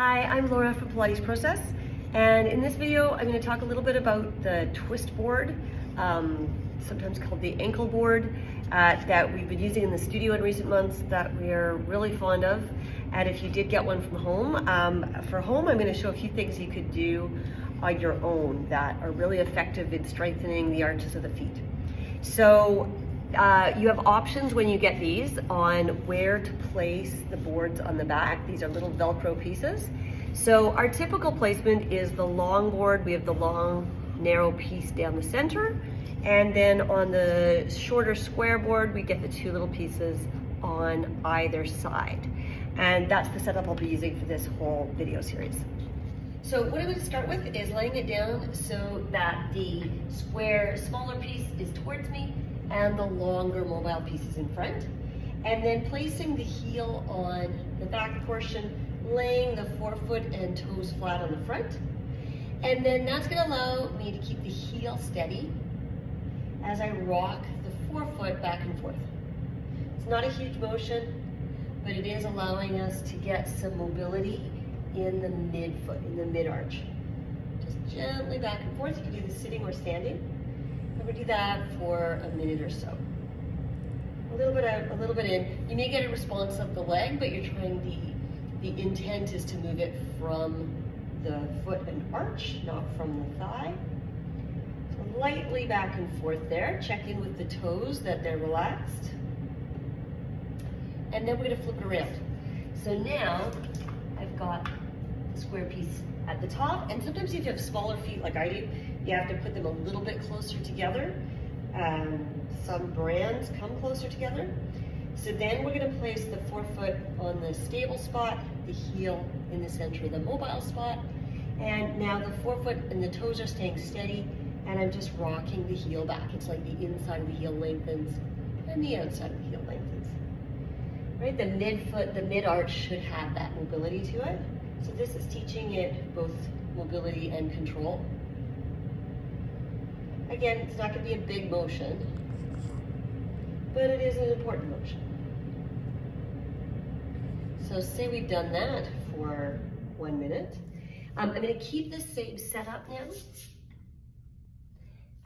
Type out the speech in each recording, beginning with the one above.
Hi, I'm Laura from Pilates Process, and in this video I'm going to talk a little bit about the Twistboard, sometimes called the ankle board, that we've been using in the studio in recent months that we're really fond of. And if you did get one from home, for home I'm going to show a few things you could do on your own that are really effective in strengthening the arches of the feet. So you have options when you get these on where to place the boards on the back. These are little Velcro pieces. So our typical placement is the long board. We have the long, narrow piece down the center. And then on the shorter square board, we get the two little pieces on either side. And that's the setup I'll be using for this whole video series. So what I'm going to start with is laying it down so that the smaller piece is towards me and the longer mobile piece is in front. And then placing the heel on the back portion, laying the forefoot and toes flat on the front. And then that's going to allow me to keep the heel steady as I rock the forefoot back and forth. It's not a huge motion, but it is allowing us to get some mobility in the midfoot, in the mid-arch. Just gently back and forth. You can do this sitting or standing. I'm going to do that for a minute or so. A little bit out, a little bit in. You may get a response of the leg, but you're trying, the intent is to move it from the foot and arch, not from the thigh. So lightly back and forth there. Check in with the toes that they're relaxed. And then we're going to flip it around. So now I've got the square piece at the top, and sometimes if you have smaller feet like I do, you have to put them a little bit closer together. Some brands come closer together. So then we're going to place the forefoot on the stable spot, the heel in the center of the mobile spot, and now the forefoot and the toes are staying steady, and I'm just rocking the heel back. It's like the inside of the heel lengthens and the outside of the heel lengthens. Right, the midfoot, the mid-arch should have that mobility to it. So this is teaching it both mobility and control. Again, it's not going to be a big motion, but it is an important motion. So say we've done that for 1 minute. I'm going to keep the same setup now.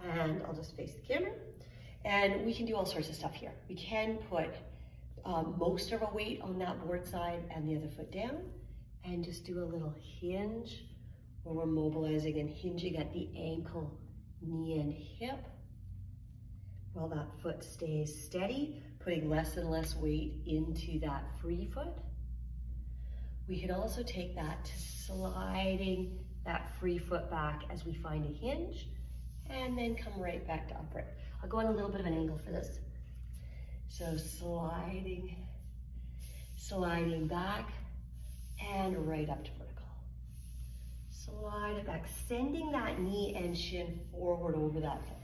And I'll just face the camera. And we can do all sorts of stuff here. We can put most of our weight on that board side and the other foot down, and just do a little hinge where we're mobilizing and hinging at the ankle, knee, and hip while that foot stays steady, putting less and less weight into that free foot. We can also take that to sliding that free foot back as we find a hinge, and then come right back to upright. I'll go on a little bit of an angle for this. So sliding back and right up to vertical. Slide it back, sending that knee and shin forward over that foot.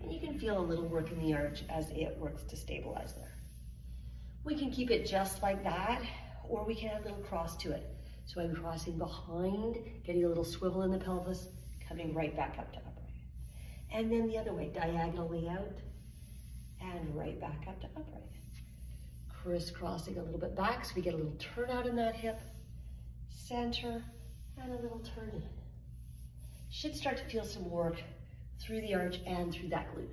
And you can feel a little work in the arch as it works to stabilize there. We can keep it just like that, or we can add a little cross to it. So I'm crossing behind, getting a little swivel in the pelvis, coming right back up to upright. And then the other way, diagonally out, and right back up to upright. Crisscrossing a little bit back so we get a little turnout in that hip, center, and a little turn in. Should start to feel some work through the arch and through that glute.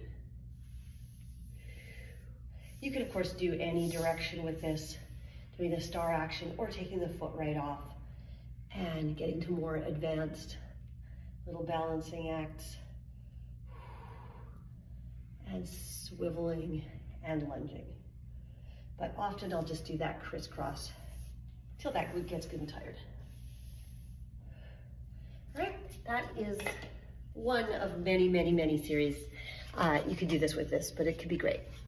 You could of course do any direction with this, doing the star action or taking the foot right off and getting to more advanced little balancing acts and swiveling and lunging. But often I'll just do that crisscross till that glute gets good and tired. All right, that is one of many, many, many series. You could do this with this, but it could be great.